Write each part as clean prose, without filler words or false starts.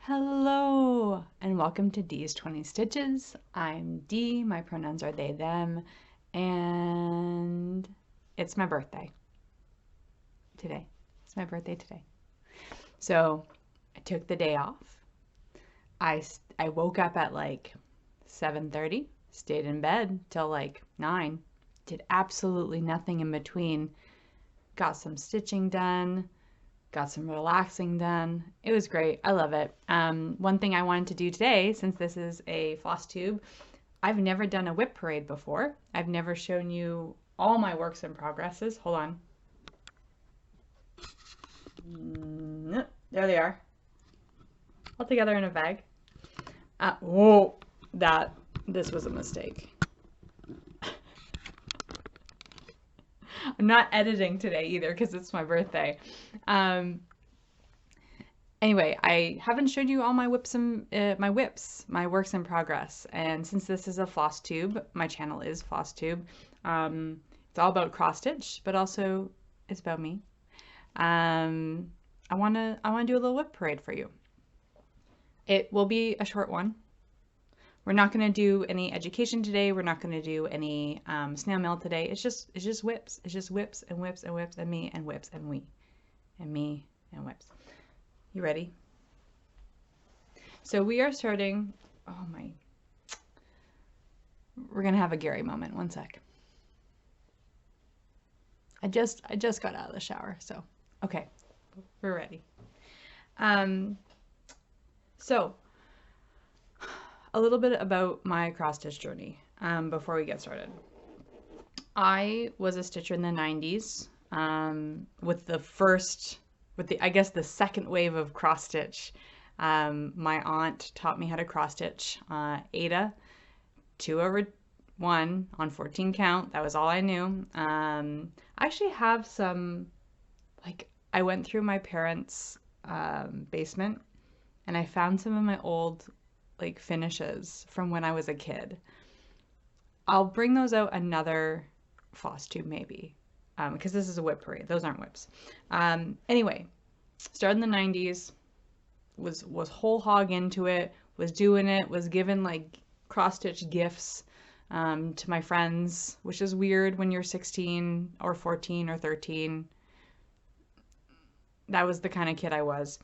Hello and welcome to Dees20Stitches. I'm Dee, my pronouns are they, them, and it's my birthday today. It's my birthday today. So I took the day off. I woke up at like 7:30, stayed in bed till like 9, did absolutely nothing in between, got some stitching done, got some relaxing done. It was great. I love it. One thing I wanted to do today, since this is a floss tube, I've never done a WIP parade before. I've never shown you all my works in progresses. Hold on. There they are. All together in a bag. Whoa, this was a mistake. I'm not editing today either because it's my birthday. Anyway, I haven't showed you all my WIPs and my works in progress. And since this is a floss tube, my channel is floss tube. It's all about cross stitch, but also it's about me. I wanna do a little WIP parade for you. It will be a short one. We're not going to do any education today. We're not going to do any snail mail today. It's just whips. It's just whips and whips and whips and me and whips and we and me and whips. You ready? So we are starting. Oh my. We're going to have a Gary moment. One sec. I just got out of the shower. So, okay. We're ready. So a little bit about my cross stitch journey before we get started. I was a stitcher in the 90s with I guess the second wave of cross stitch. My aunt taught me how to cross stitch Ada 2/1 on 14 count. That was all I knew. I actually have some, like, I went through my parents' basement and I found some of my old like finishes from when I was a kid. I'll bring those out another floss tube maybe, because this is a WIP parade. Those aren't WIPs. Anyway, started in the 90s, was whole hog into it, was doing it, was given like cross stitch gifts to my friends, which is weird when you're 16 or 14 or 13. That was the kind of kid I was.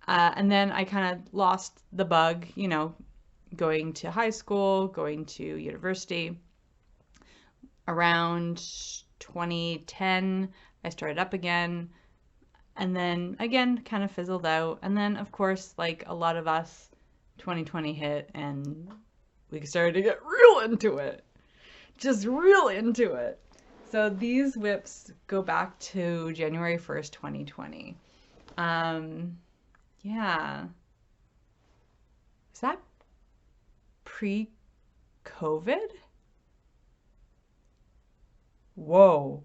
And then I kind of lost the bug, you know, going to high school, going to university. Around 2010, I started up again, and then again, kind of fizzled out. And then, of course, like a lot of us, 2020 hit, and we started to get real into it. Just real into it. So these WIPs go back to January 1st, 2020. Yeah. Is that pre-COVID? Whoa.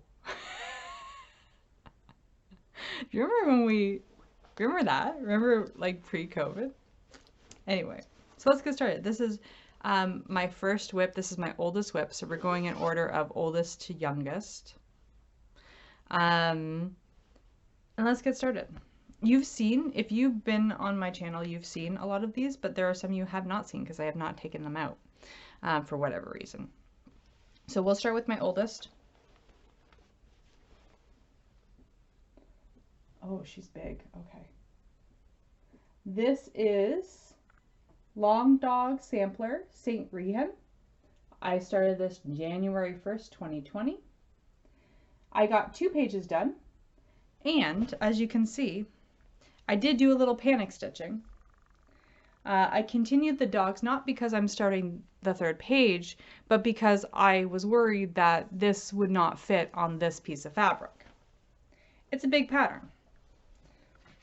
Do you remember that? Remember like pre-COVID? Anyway, so let's get started. This is my first WIP. This is my oldest WIP. So we're going in order of oldest to youngest. And let's get started. If you've been on my channel, you've seen a lot of these, but there are some you have not seen because I have not taken them out for whatever reason. So we'll start with my oldest. Oh, she's big. Okay. This is Long Dog Sampler, St. Reatham. I started this January 1st, 2020. I got 2 pages done, and as you can see, I did do a little panic stitching. I continued the dogs not because I'm starting the 3rd page, but because I was worried that this would not fit on this piece of fabric. It's a big pattern.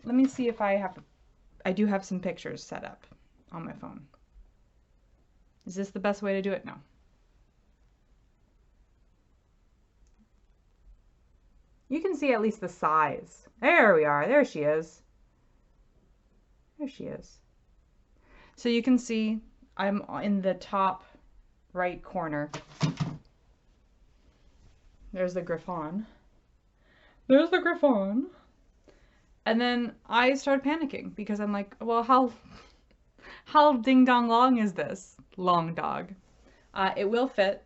Let me see if I do have some pictures set up on my phone. Is this the best way to do it? No. You can see at least the size. There we are. There she is. There she is. So you can see I'm in the top right corner. There's the Griffon. There's the Griffon. And then I started panicking because I'm like, well, how ding dong long is this long dog? It will fit.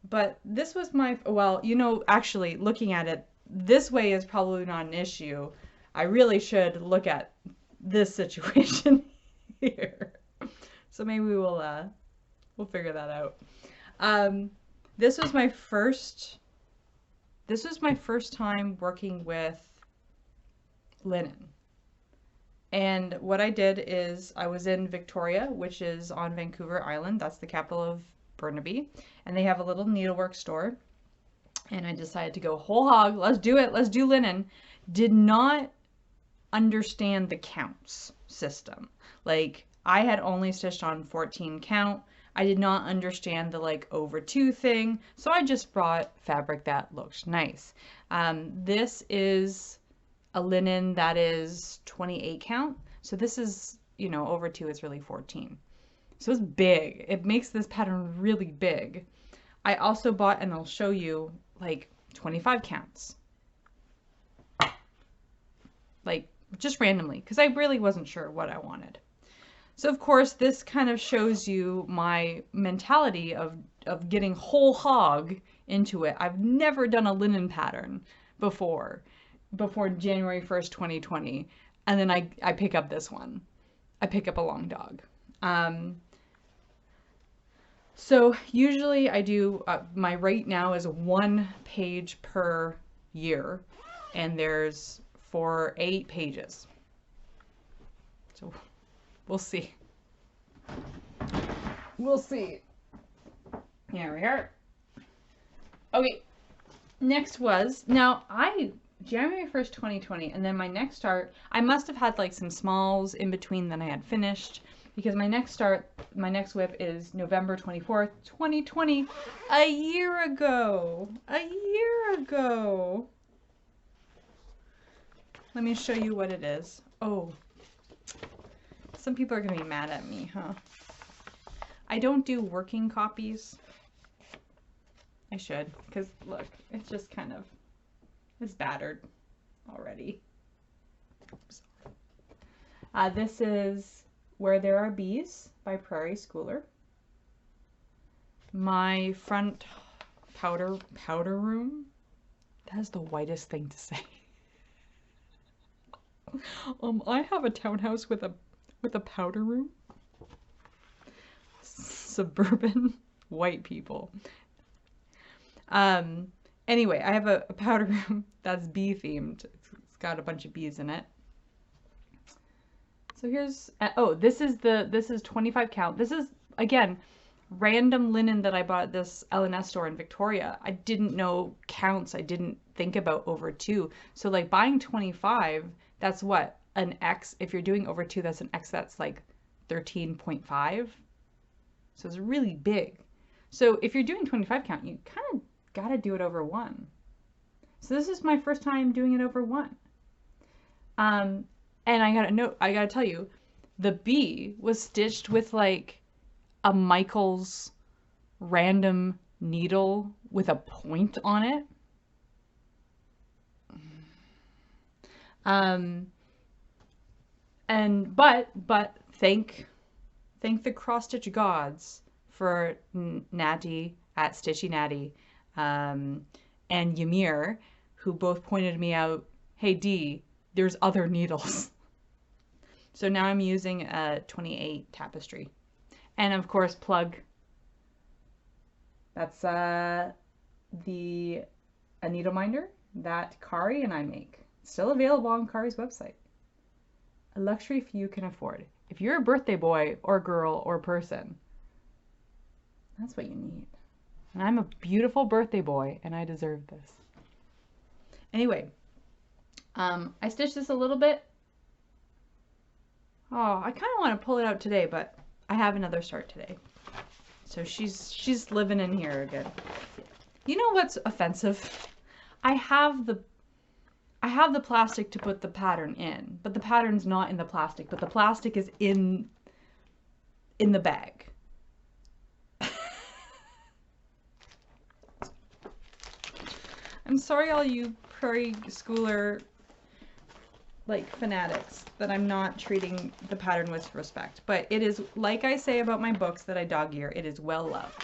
But this was my, well, you know, actually looking at it this way is probably not an issue. I really should look at this situation here. So maybe we'll figure that out. This was my first time working with linen. And what I did is I was in Victoria, which is on Vancouver Island. That's the capital of Burnaby. And they have a little needlework store. And I decided to go whole hog. Let's do it. Let's do linen. Did not understand the counts system. Like, I had only stitched on 14 count. I did not understand the like over 2 thing. So I just brought fabric that looked nice. This is a linen that is 28 count. So this is, you know, over 2 is really 14. So it's big. It makes this pattern really big. I also bought, and I'll show you, like 25 counts. Like just randomly, because I really wasn't sure what I wanted. So of course this kind of shows you my mentality of getting whole hog into it. I've never done a linen pattern before January 1st, 2020. And then I pick up this one. I pick up a long dog. So usually I do, my rate now is 1 page per year. And there's for 8 pages. So we'll see. We'll see. Here we are. Okay. Next was, now January 1st, 2020, and then my next start, I must have had like some smalls in between that I had finished, because my next WIP is November 24th, 2020, a year ago. Let me show you what it is. Oh, some people are gonna be mad at me, huh? I don't do working copies. I should, because look, it's just kind of, it's battered already. Oops. This is Where There Are Bees by Prairie Schooler. My front powder room. That is the whitest thing to say. I have a townhouse with a powder room. Suburban white people. Anyway, I have a powder room that's bee themed. It's got a bunch of bees in it. So here's, oh, this is 25 count. This is, again, random linen that I bought at this L&S store in Victoria. I didn't know counts. I didn't think about over 2. So like buying 25, that's what? An X. If you're doing over 2, that's an X that's like 13.5. So it's really big. So if you're doing 25 count, you kind of got to do it over 1. So this is my first time doing it over 1. And I gotta tell you, the bee was stitched with like a Michael's random needle with a point on it. But thank the cross stitch gods for Natty at Stitchy Natty, and Ymir, who both pointed me out, hey Dee, there's other needles. So now I'm using a 28 Tapestry. And of course, plug. That's a needle minder that Kari and I make. Still available on Kari's website. A luxury few can afford. If you're a birthday boy or girl or person, that's what you need. And I'm a beautiful birthday boy and I deserve this. Anyway, I stitched this a little bit. Oh, I kind of want to pull it out today, but I have another start today. So she's living in here again. You know what's offensive? I have the plastic to put the pattern in, but the pattern's not in the plastic, but the plastic is in the bag. I'm sorry all you Prairie schooler like fanatics that I'm not treating the pattern with respect. But it is, like I say about my books that I dog ear, it is well loved.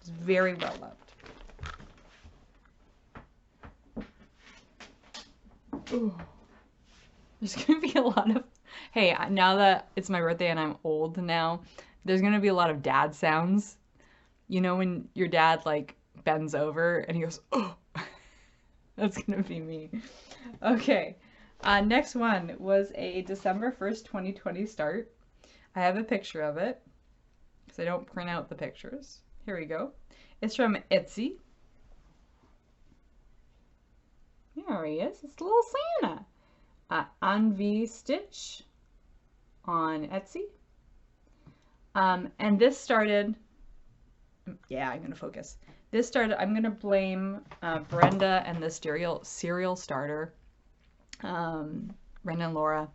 It's very well loved. Ooh. There's gonna be a lot of, hey, now that it's my birthday and I'm old now, there's gonna be a lot of dad sounds. You know when your dad like bends over and he goes, oh, that's gonna be me. Okay, next one was a December 1st, 2020 start. I have a picture of it because I don't print out the pictures. Here we go. It's from Etsy. There he is. It's little Santa. Anvystitch on Etsy. And this started, yeah, I'm gonna focus. This started, I'm gonna blame Brenda and the cereal starter, Brenda and Laura.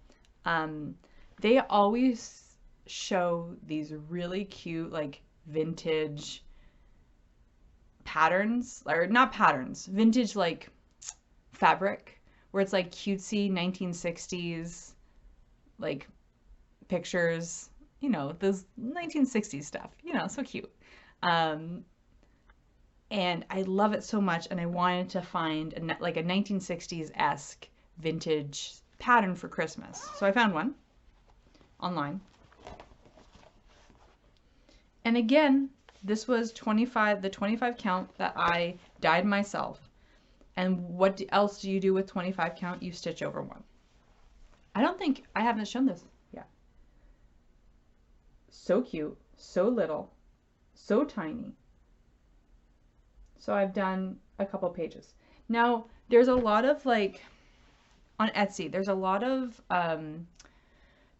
They always show these really cute, like vintage patterns, or not patterns, vintage like fabric, where it's like cutesy 1960s like pictures, you know, those 1960s stuff, you know, so cute. And I love it so much, and I wanted to find like a 1960s-esque vintage pattern for Christmas. So I found one online. And again, this was the 25 count that I dyed myself. And what else do you do with 25 count? You stitch over one. I haven't shown this yet. So cute, so little, so tiny. So I've done a couple pages. Now, there's a lot of like, on Etsy, there's a lot of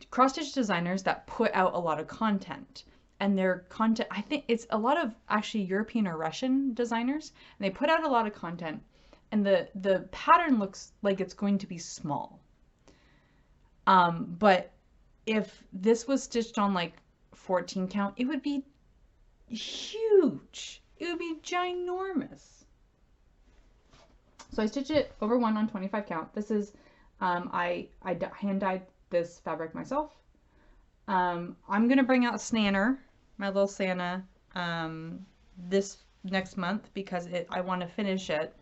cross-stitch designers that put out a lot of content. And their content, I think it's a lot of actually European or Russian designers. And they put out a lot of content. And the pattern looks like it's going to be small. But if this was stitched on like 14 count, it would be huge. It would be ginormous. So I stitched it over one on 25 count. This is, I hand dyed this fabric myself. I'm going to bring out Snanner, my little Santa, this next month because I want to finish it.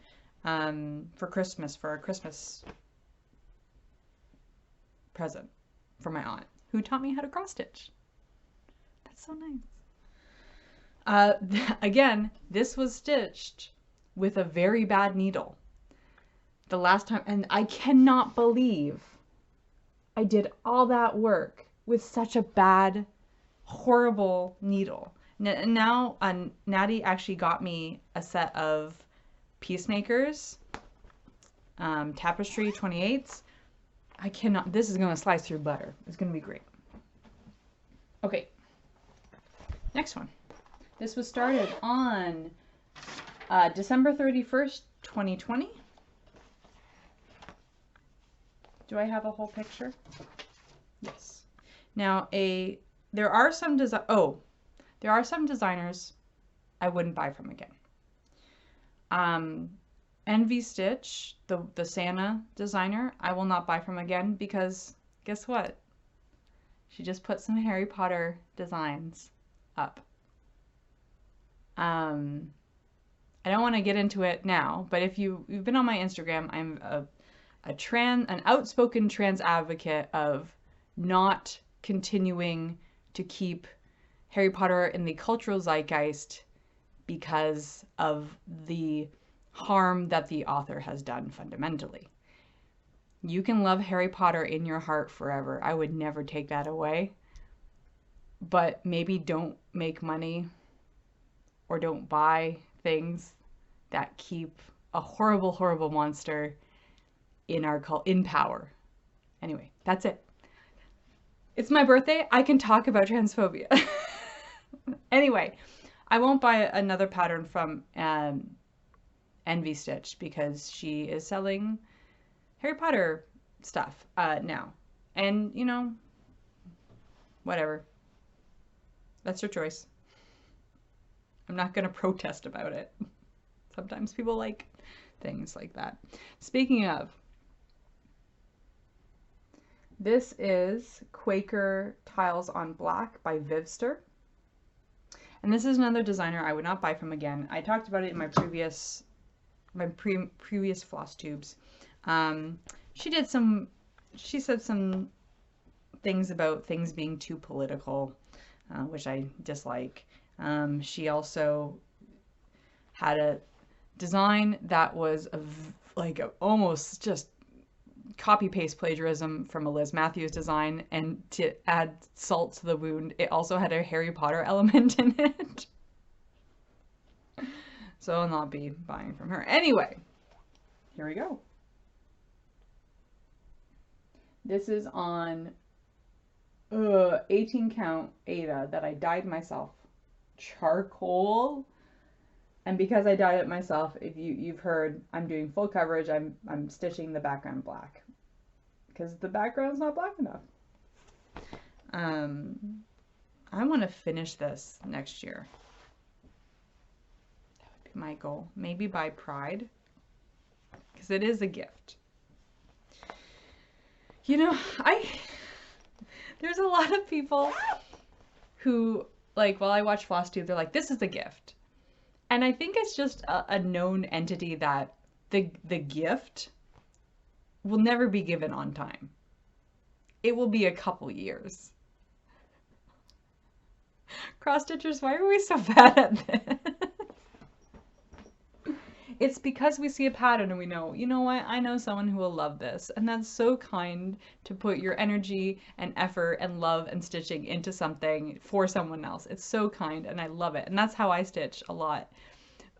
For Christmas, for a Christmas present for my aunt, who taught me how to cross stitch. That's so nice. Again, this was stitched with a very bad needle the last time, and I cannot believe I did all that work with such a bad, horrible needle. Now, Natty actually got me a set of Peacemakers, Tapestry 28s. I cannot, this is going to slice through butter. It's going to be great. Okay, next one. This was started on December 31st, 2020. Do I have a whole picture? Yes. Now, there are some designers I wouldn't buy from again. Anvystitch, the Santa designer, I will not buy from again because guess what? She just put some Harry Potter designs up. I don't want to get into it now, but if you've been on my Instagram, I'm an outspoken trans advocate of not continuing to keep Harry Potter in the cultural zeitgeist because of the harm that the author has done fundamentally. You can love Harry Potter in your heart forever. I would never take that away. But maybe don't make money or don't buy things that keep a horrible, horrible monster in power. Anyway, that's it. It's my birthday. I can talk about transphobia. Anyway, I won't buy another pattern from Anvystitch because she is selling Harry Potter stuff now. And, you know, whatever. That's her choice. I'm not going to protest about it. Sometimes people like things like that. Speaking of, this is Quaker Tiles on Black by Vivster. And this is another designer I would not buy from again. I talked about it in my previous floss tubes. She said some things about things being too political, which I dislike. She also had a design that was almost just copy-paste plagiarism from a Liz Matthews design, and to add salt to the wound, it also had a Harry Potter element in it. So I'll not be buying from her. Anyway, here we go. This is on 18 count Ada that I dyed myself. Charcoal. And because I dyed it myself, if you've heard, I'm doing full coverage. I'm stitching the background black because the background's not black enough. I want to finish this next year. That would be my goal. Maybe by Pride, because it is a gift. You know, there's a lot of people who, like, while I watch FlossTube, they're like, this is a gift. And I think it's just a known entity that the gift will never be given on time. It will be a couple years. Cross stitchers, why are we so bad at this? It's because we see a pattern and we know, you know what, I know someone who will love this. And that's so kind to put your energy and effort and love and stitching into something for someone else. It's so kind and I love it. And that's how I stitch a lot.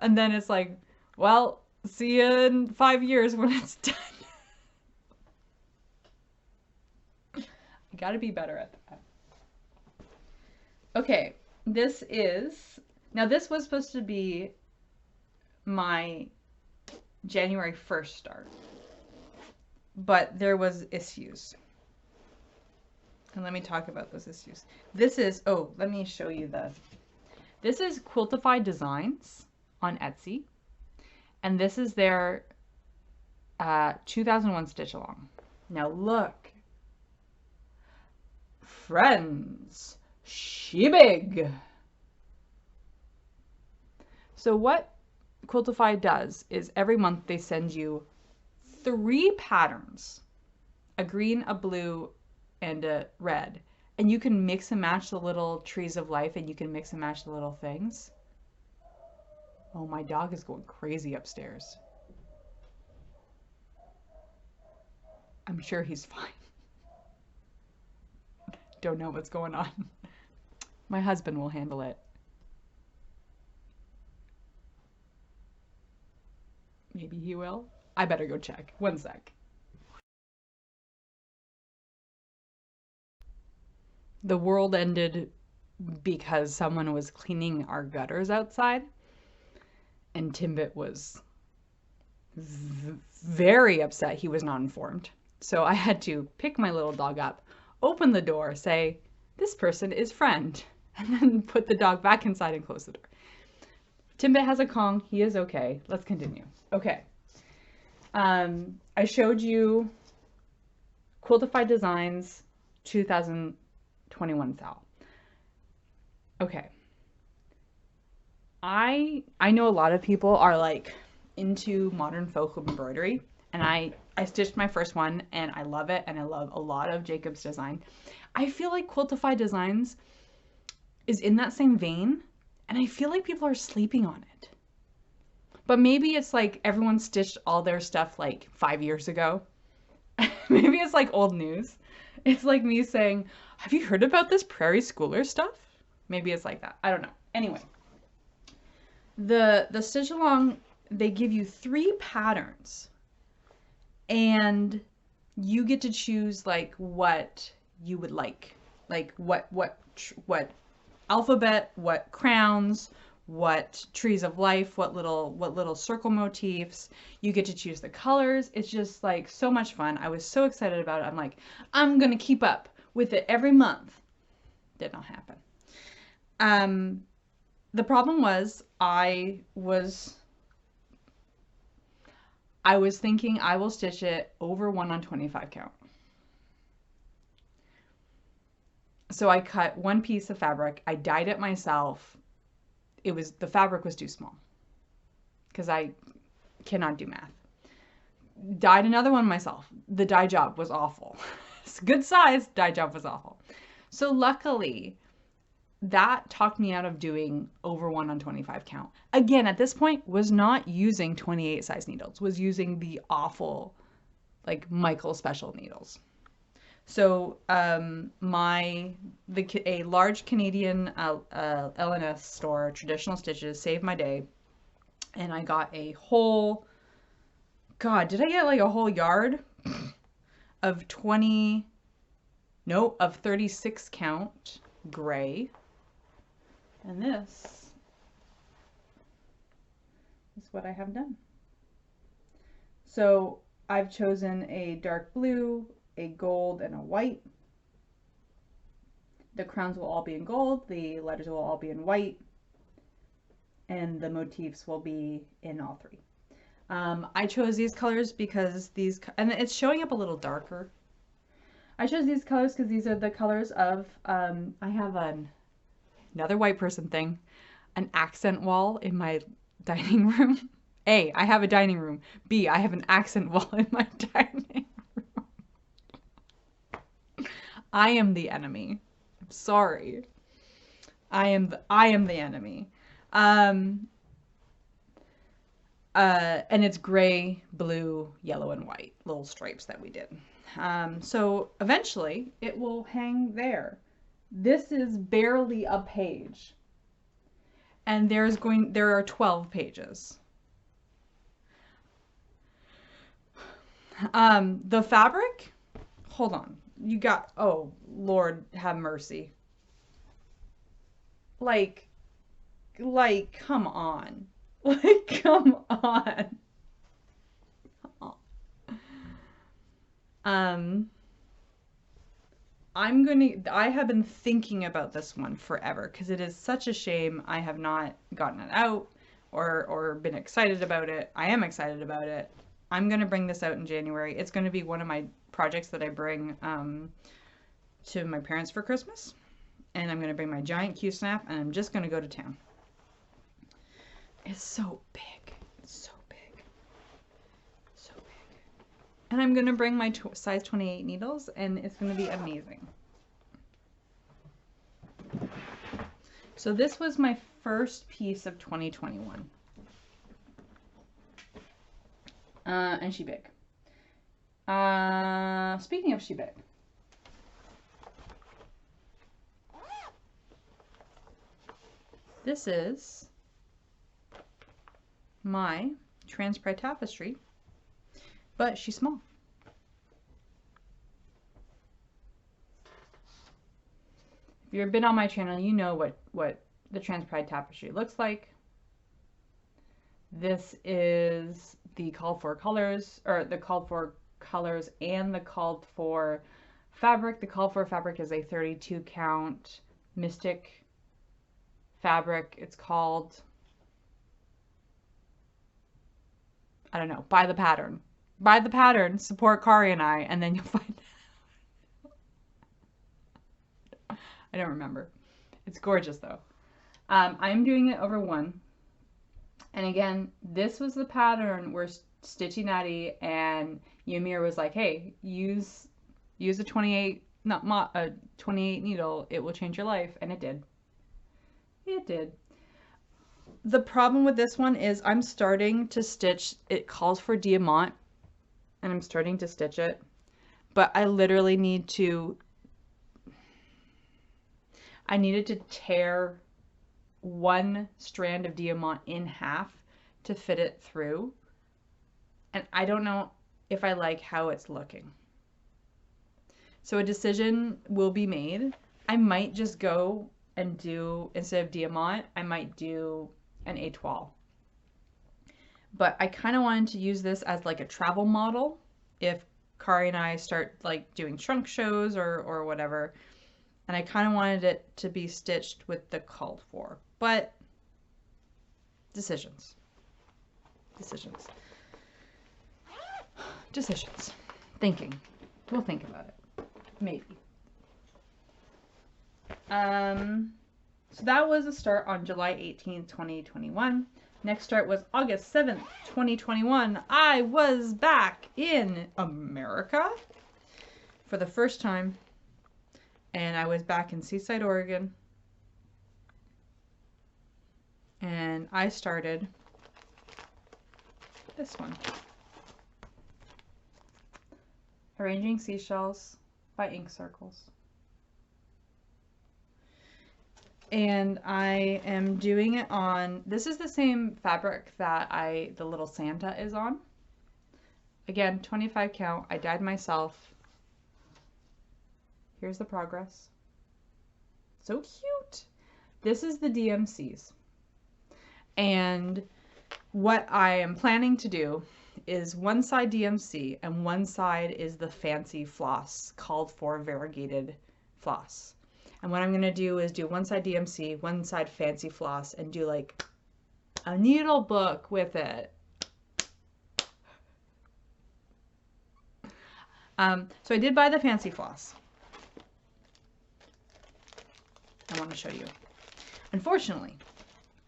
And then it's like, well, see you in 5 years when it's done. I gotta be better at that. Okay, this was supposed to be my January 1st start, but there was issues. And let me talk about those issues. This is, let me show you this is Quiltify Designs on Etsy. And this is their 2001 stitch along. Now look, friends, she big. So what Quiltify does is every month they send you 3 patterns, a green, a blue, and a red. And you can mix and match the little trees of life, and you can mix and match the little things. Oh, my dog is going crazy upstairs. I'm sure he's fine. Don't know what's going on. My husband will handle it. Maybe he will. I better go check. One sec. The world ended because someone was cleaning our gutters outside, and Timbit was very upset he was not informed. So I had to pick my little dog up, open the door, say, this person is friend, and then put the dog back inside and close the door. Timbit has a Kong. He is okay. Let's continue. Okay. I showed you Quiltify Designs 2021 Thal. Okay. I know a lot of people are like into modern folk embroidery, and I stitched my first one and I love it, and I love a lot of Jacob's design. I feel like Quiltify Designs is in that same vein, and I feel like people are sleeping on it. But maybe it's like everyone stitched all their stuff like 5 years ago. Maybe it's like old news. It's like me saying, have you heard about this Prairie schooler stuff? Maybe it's like that. I don't know. Anyway, the stitch along, they give you 3 patterns, and you get to choose like what you would like what alphabet, what crowns, what trees of life, what little circle motifs. You get to choose the colors. It's just like so much fun. I was so excited about it. I'm like, I'm gonna keep up with it every month. Did not happen. The problem was I I was thinking I will stitch it over 1 on 25 count. So I cut one piece of fabric. I dyed it myself. The fabric was too small because I cannot do math. Dyed another one myself. The dye job was awful. It's a good size. Dye job was awful. So luckily, that talked me out of doing over 1 on 25 count. Again, at this point, was not using 28 size needles. Was using the awful, like, Michael special needles. So a large Canadian L&S store, Traditional Stitches, saved my day. And I got a whole, God, did I get like a whole yard of 36 count gray. And this is what I have done. So I've chosen a dark blue, a gold, and a white. The crowns will all be in gold, the letters will all be in white, and the motifs will be in all three. I chose these colors because and it's showing up a little darker. I chose these colors because these are the colors of, I have another white person thing, an accent wall in my dining room. A, I have a dining room. B, I have an accent wall in my dining room. I am the enemy. I'm sorry. I am the enemy. And it's gray, blue, yellow, and white little stripes that we did. So eventually it will hang there. This is barely a page. And there are 12 pages. The fabric, hold on. Oh, Lord have mercy. Like, come on. Like, come on. I have been thinking about this one forever because it is such a shame I have not gotten it out or been excited about it. I am excited about it. I'm going to bring this out in January. It's going to be one of my projects that I bring to my parents for Christmas. And I'm going to bring my giant Q-snap and I'm just going to go to town. It's so big. It's so big. So big. And I'm going to bring my size 28 needles and it's going to be amazing. So this was my first piece of 2021. And she big. Speaking of she big. This is my Prairie tapestry, but she's small. If you've been on my channel, you know what the Prairie tapestry looks like. This is the called for colors, or the called for colors and the called for fabric. The called for fabric is a 32 count Mystic fabric. It's called, I don't know, Buy the Pattern. Buy the Pattern, support Kari and I, and then you'll find out. I don't remember. It's gorgeous though. I'm doing it over 1. And again, this was the pattern where Stitchy Natty and Ymir was like, hey, use a 28 needle, it will change your life, and it did. It did. The problem with this one is I'm starting to stitch, it calls for diamant, and I'm starting to stitch it, but I literally needed to tear one strand of diamant in half to fit it through, and I don't know if I like how it's looking. So a decision will be made. I might just go and do, instead of diamant, I might do an étoile. But I kind of wanted to use this as like a travel model if Kari and I start like doing trunk shows or whatever. And I kind of wanted it to be stitched with the called for. But decisions. decisions. Thinking. We'll think about it. Maybe. So that was a start on July 18th, 2021. Next start was August 7th, 2021. I was back in America for the first time. And I was back in Seaside, Oregon. And I started this one. Arranging Seashells by Ink Circles. And I am doing it on, this is the same fabric that the little Santa is on. Again, 25 count. I dyed myself. Here's the progress. So cute. This is the DMCs. And what I am planning to do is one side DMC and one side is the fancy floss called for variegated floss. And what I'm going to do is do one side DMC, one side fancy floss, and do like a needle book with it. So I did buy the fancy floss. I want to show you. Unfortunately,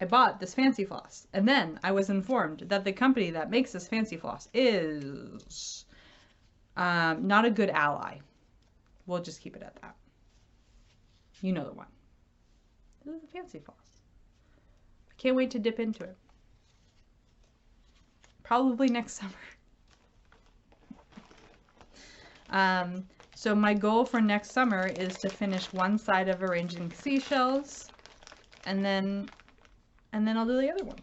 I bought this fancy floss, and then I was informed that the company that makes this fancy floss is not a good ally. We'll just keep it at that. You know the one. This is the fancy floss. I can't wait to dip into it. Probably next summer. So my goal for next summer is to finish one side of Arranging Seashells, and then I'll do the other one.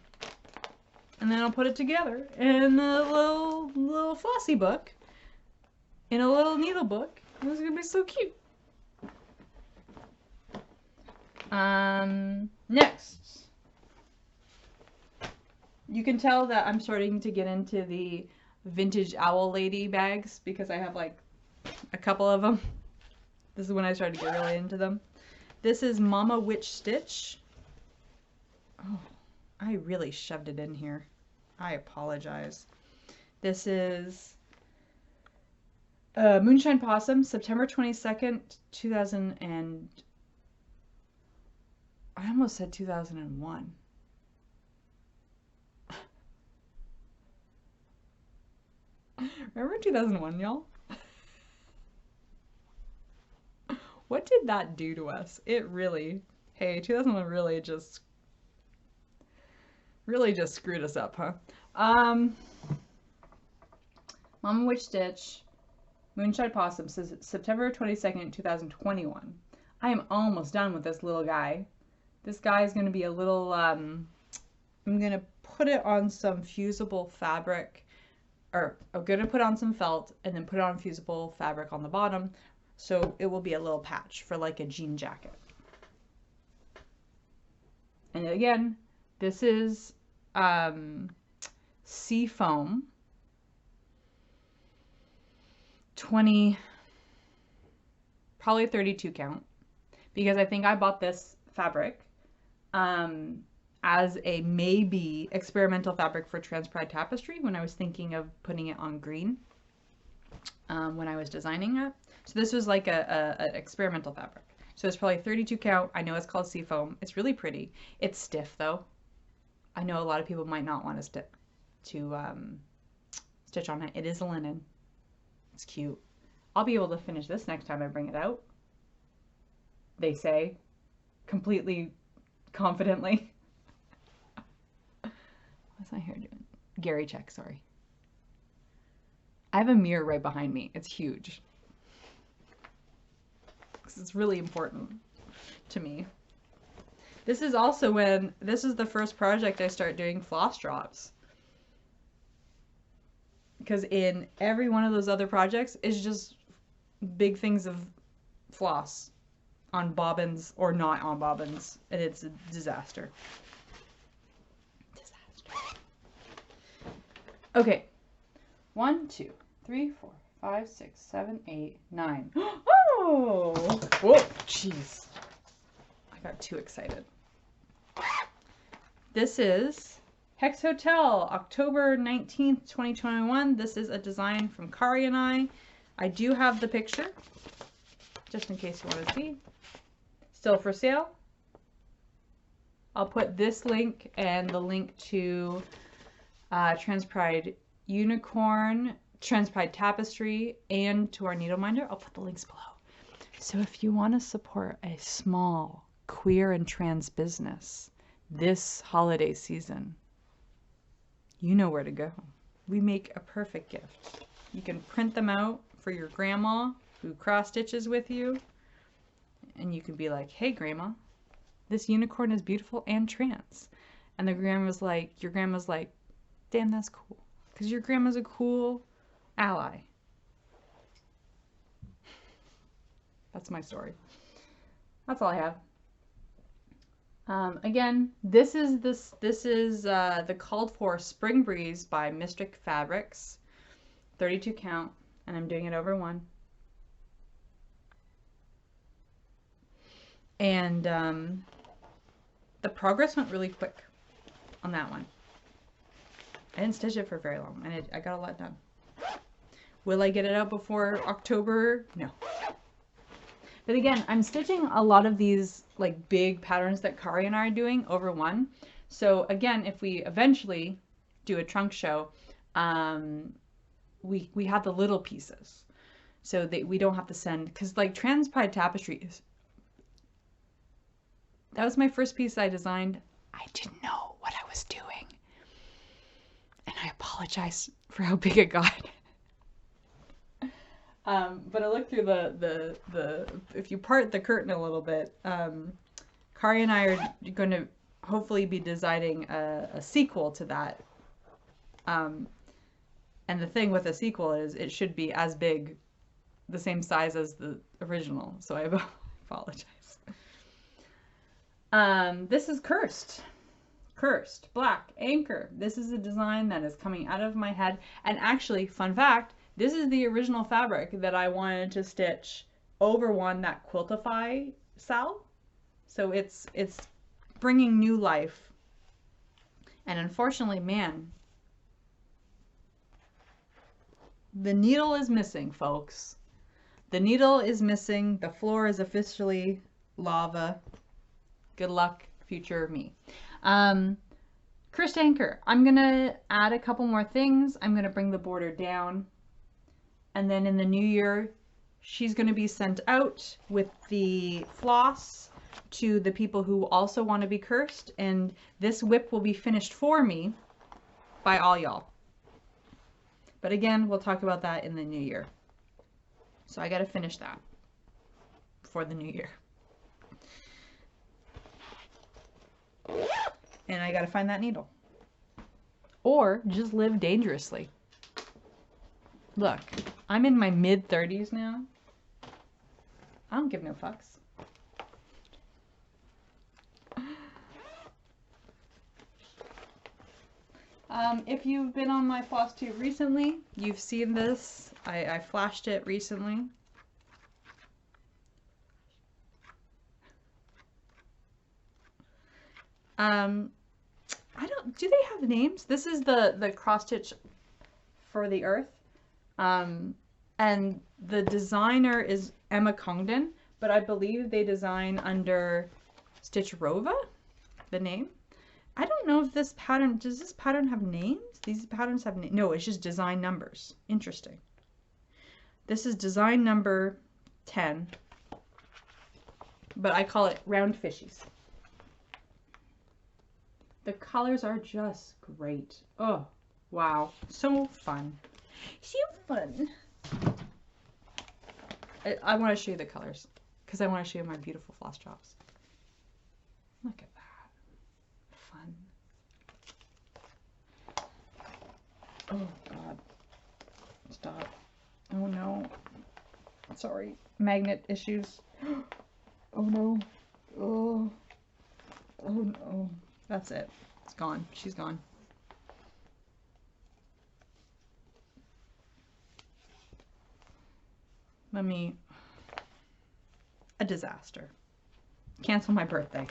And then I'll put it together in a little flossy book, in a little needle book. It's gonna be so cute. Next, you can tell that I'm starting to get into the vintage owl lady bags because I have like a couple of them. This is when I started to get really into them. This is Mama Witch Stitch. Oh, I really shoved it in here. I apologize. This is Moonshine Possum, September 22nd, 2000 and... I almost said 2001. Remember 2001, y'all? What did that do to us? It really, hey, 2001 really just screwed us up, huh? Mama Witch Stitch, Moonshine Possum, says September 22nd, 2021. I am almost done with this little guy. This guy is going to be a little, I'm going to put it on some fusible fabric, or I'm going to put on some felt and then put it on fusible fabric on the bottom. So it will be a little patch for like a jean jacket. And again, this is sea foam 20, probably 32 count, because I think I bought this fabric as a maybe experimental fabric for Prairie Tapestry when I was thinking of putting it on green when I was designing it. So this was like an experimental fabric. So it's probably 32 count. I know it's called sea foam. It's really pretty. It's stiff though. I know a lot of people might not want to stitch on it. It is a linen. It's cute. I'll be able to finish this next time I bring it out. They say, completely confidently. What's my hair doing? Gary check, sorry. I have a mirror right behind me. It's huge. It's really important to me. This is also when, this is the first project I start doing floss drops. Because in every one of those other projects is just big things of floss on bobbins or not on bobbins. And it's a disaster. Okay. 1, 2, 3, 4, 5, 6, 7, 8, 9. Oh! Whoa! Jeez. I got too excited. This is Hex Hotel, October 19th, 2021. This is a design from Kari and I. I do have the picture, just in case you want to see. Still for sale. I'll put this link and the link to Transpride Unicorn, Transpride Tapestry, and to our needle minder. I'll put the links below. So if you want to support a small queer and trans business this holiday season, you know where to go. We make a perfect gift. You can print them out for your grandma who cross stitches with you, and you can be like, hey grandma, this unicorn is beautiful and trans. And your grandma's like, damn, that's cool. Because your grandma's a cool ally. That's my story. That's all I have. Again, this is the called for Spring Breeze by Mystic Fabrics, 32 count, and I'm doing it over 1. And the progress went really quick on that one. I didn't stitch it for very long, and I got a lot done. Will I get it out before October? No. But again, I'm stitching a lot of these like big patterns that Kari and I are doing over 1. So again, if we eventually do a trunk show, we have the little pieces, so that we don't have to send, because like Transpride Tapestry that was my first piece I designed. I didn't know what I was doing, and I apologize for how big it got. But I looked through the if you part the curtain a little bit, Kari and I are going to hopefully be designing a sequel to that. And the thing with a sequel is it should be as big, the same size as the original. So I apologize. This is Cursed Black Anchor. This is a design that is coming out of my head. And actually, fun fact, this is the original fabric that I wanted to stitch over one that Quiltify sell. So it's bringing new life. And unfortunately, man, the needle is missing, folks. The needle is missing. The floor is officially lava. Good luck, future me. Cursed Anchor. I'm going to add a couple more things. I'm going to bring the border down. And then in the new year, she's going to be sent out with the floss to the people who also want to be cursed. And this WIP will be finished for me by all y'all. But again, we'll talk about that in the new year. So I got to finish that before the new year. And I got to find that needle. Or just live dangerously. Look, I'm in my mid-30s now. I don't give no fucks. If you've been on my floss tube recently, you've seen this. I flashed it recently. Do they have names? This is the cross stitch for the earth. And the designer is Emma Congdon, but I believe they design under Stitchrova, the name. I don't know if this pattern, does this pattern have names? These patterns have names. No, it's just design numbers. Interesting. This is design number 10, but I call it Round Fishies. The colors are just great. Oh, wow. So fun. So fun. I want to show you the colors because I want to show you my beautiful floss drops. Look at that. Fun. Oh, God. Stop. Oh, no. Sorry. Magnet issues. Oh, no. Oh. Oh, no. That's it. It's gone. She's gone. A disaster. Cancel my birthday.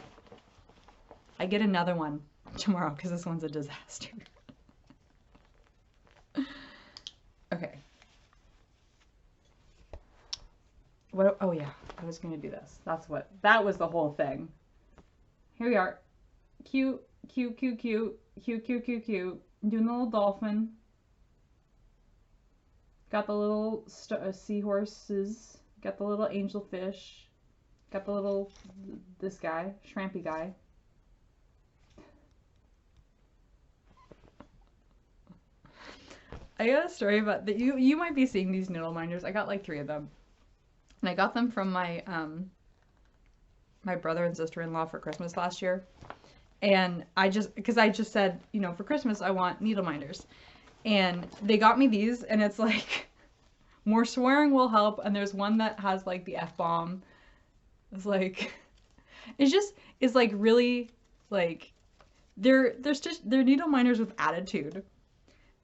I get another one tomorrow because this one's a disaster. Okay. What? Oh yeah, I was gonna do this. That was the whole thing. Here we are. Cute, cute, cute, cute, cute, cute, cute, cute. Doing the little dolphin. Got the little seahorses. Got the little angelfish. Got the little, this guy, shrimpy guy. I got a story about that. You might be seeing these noodle minders. I got like 3 of them. And I got them from my my brother and sister-in-law for Christmas last year. And because I just said, you know, for Christmas I want needle minders. And they got me these, and it's like, more swearing will help. And there's one that has like the F-bomb. It's like, it's like really, like, they're needle minders with attitude.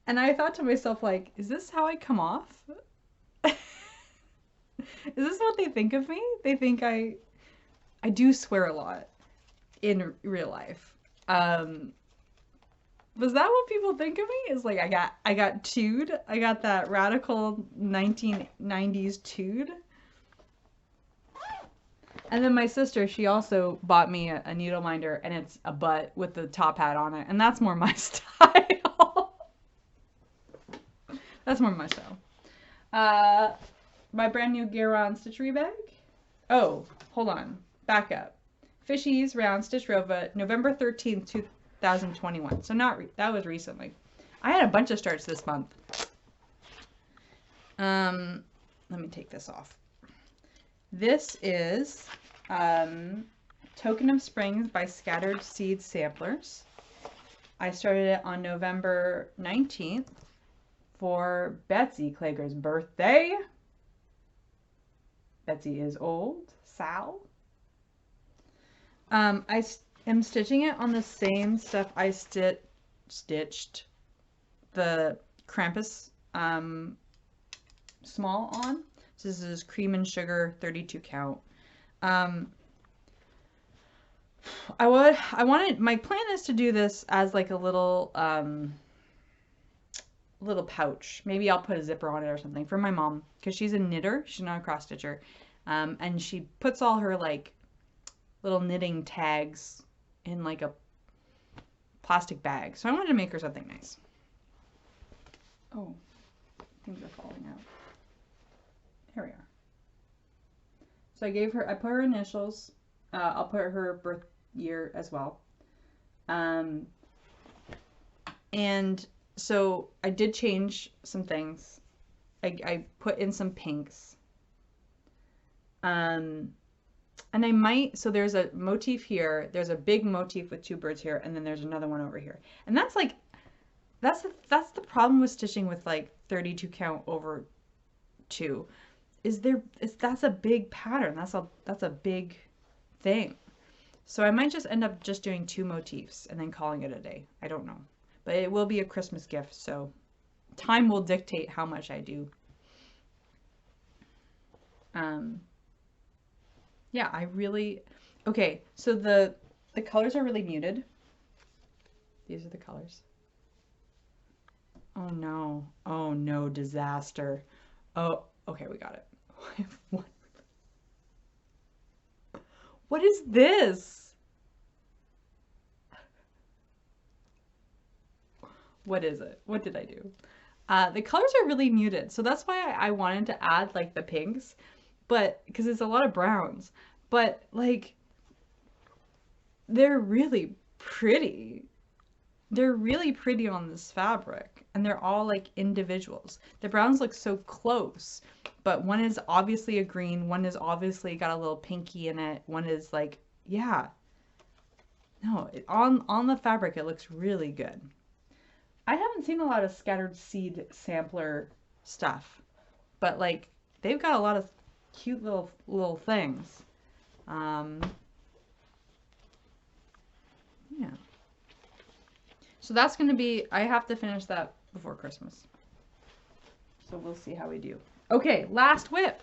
And I thought to myself, like, is this how I come off? Is this what they think of me? They think I do swear a lot in real life. Was that what people think of me? Is like, I got tude. I got that radical 1990s tude. And then my sister, she also bought me a needle minder, and it's a butt with the top hat on it. And that's more my style. That's more my style. My brand new Gerald stitchery bag. Oh, hold on. Back up. Fishies round Stitchrova, November 13th, 2021. So that was recently. I had a bunch of starts this month. Let me take this off. This is Token of Springs by Scattered Seed Samplers. I started it on November 19th for Betsy Klager's birthday. Betsy is old. Sal. I am stitching it on the same stuff I stitched the Krampus small on. So this is Cream and Sugar 32 count. My plan is to do this as like a little pouch. Maybe I'll put a zipper on it or something for my mom, because she's a knitter. She's not a cross stitcher. And she puts all her like little knitting tags in like a plastic bag. So I wanted to make her something nice. Oh, things are falling out. Here we are. So I put her initials. I'll put her birth year as well. And so I did change some things. I put in some pinks. And I might, so there's a motif here. There's a big motif with 2 birds here, and then there's another one over here. And that's like, that's the problem with stitching with like 32 count over 2. That's a big pattern. That's a big thing. So I might just end up just doing 2 motifs and then calling it a day. I don't know. But it will be a Christmas gift, so time will dictate how much I do. Yeah, okay, so the colors are really muted. These are the colors. Oh no, disaster. Oh, okay, we got it. What is this? What is it? What did I do? The colors are really muted, so that's why I wanted to add like the pinks, but because it's a lot of browns, but like they're really pretty. They're really pretty on this fabric, and they're all like individuals. The browns look so close, but one is obviously a green, one is obviously got a little pinky in it, one is like, yeah. No, on the fabric it looks really good. I haven't seen a lot of Scattered Seed sampler stuff, but like they've got a lot of cute little things. Yeah. So that's going to be, I have to finish that before Christmas. So we'll see how we do. Okay, last WIP.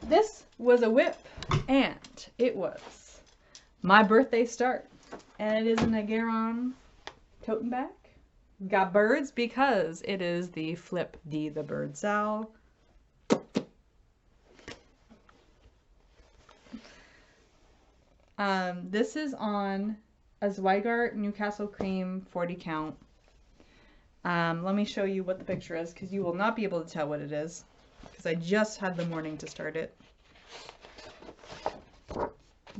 This was a WIP, and it was my birthday start. And it is an Agaron tote bag. Got birds because it is the Flip D the Bird Sal. This is on a Zweigart Newcastle Cream 40 count. Let me show you what the picture is because you will not be able to tell what it is because I just had the morning to start it.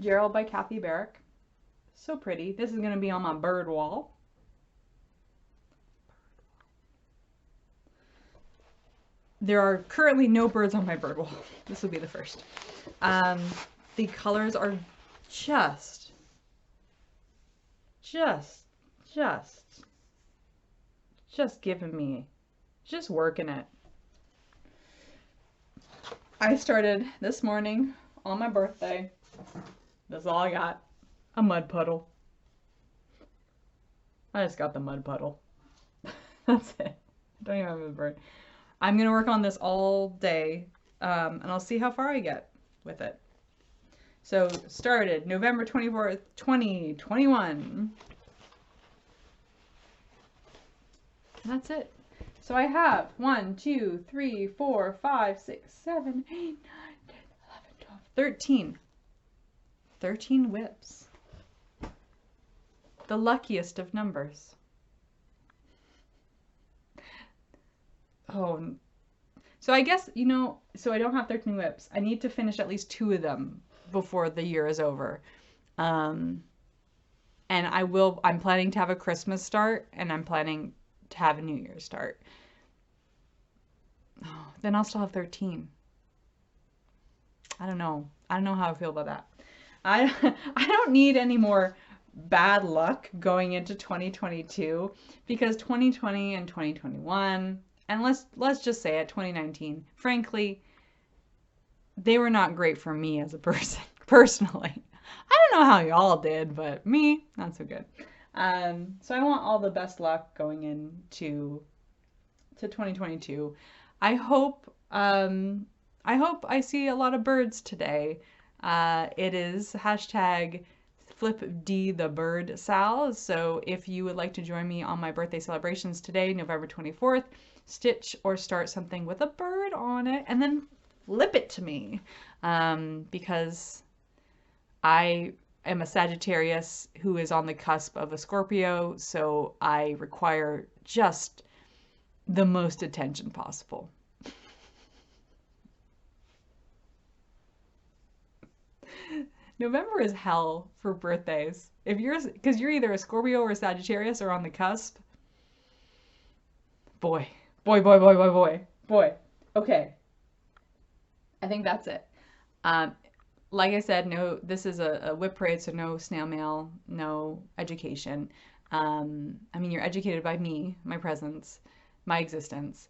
Gerald by Kathy Barrick. So pretty. This is going to be on my bird wall. There are currently no birds on my bird wall. This will be the first. The colors are just giving me, just working it. I started this morning on my birthday. That's all I got. A mud puddle. I just got the mud puddle. That's it. I don't even have a bird. I'm going to work on this all day, and I'll see how far I get with it. So, started November 24th, 2021. And that's it. So I have 1, 2, 3, 4, 5, 6, 7, 8, 9, 10, 11, 12, 13. 13 WIPs. The luckiest of numbers. Oh, so I guess, you know, so I don't have 13 WIPs. I need to finish at least 2 of them before the year is over. And I'm planning to have a Christmas start, and I'm planning to have a New Year's start. Oh, then I'll still have 13. I don't know. I don't know how I feel about that. I don't need any more bad luck going into 2022 because 2020 and 2021, and let's just say it, 2019, frankly, they were not great for me as a person, personally. I don't know how y'all did, but me, not so good. So I want all the best luck going into 2022. I hope I see a lot of birds today. It is hashtag Flip D the Bird Sal. So if you would like to join me on my birthday celebrations today, November 24th, stitch or start something with a bird on it and then flip it to me. Because I am a Sagittarius who is on the cusp of a Scorpio, so I require just the most attention possible. November is hell for birthdays. Because you're either a Scorpio or a Sagittarius or on the cusp. Boy. Okay. I think that's it. Like I said, no, this is a WIP parade, so no snail mail, no education. I mean, you're educated by me, my presence, my existence.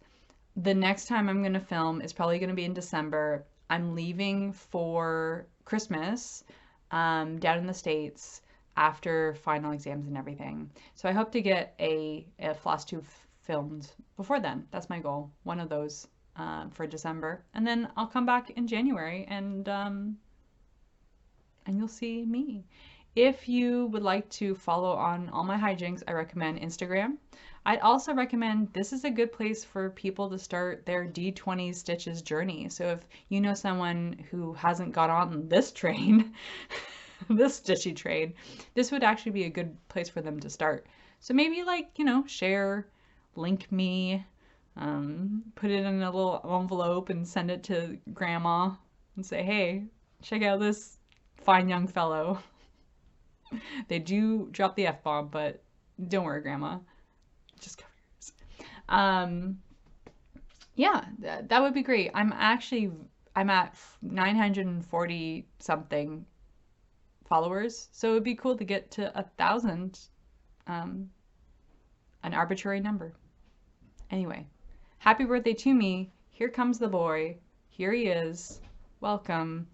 The next time I'm going to film is probably going to be in December. I'm leaving for Christmas down in the States after final exams and everything. So I hope to get a floss tube filmed before then. That's my goal. One of those for December. And then I'll come back in January and you'll see me. If you would like to follow on all my hijinks, I recommend Instagram. I'd also recommend, this is a good place for people to start their Dees20Stitches journey. So if you know someone who hasn't got on this train, this stitchy train, this would actually be a good place for them to start. So maybe share, link me, put it in a little envelope and send it to grandma and say, hey, check out this fine young fellow. They do drop the F-bomb, but don't worry, grandma. Just cover yours. Yeah, that would be great. I'm at 940 something followers, so it would be cool to get to 1,000, an arbitrary number. Anyway, happy birthday to me. Here comes the boy. Here he is. Welcome.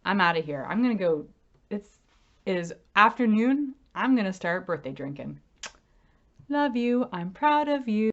I'm out of here. I'm gonna go. It is afternoon. I'm gonna start birthday drinking. Love you. I'm proud of you.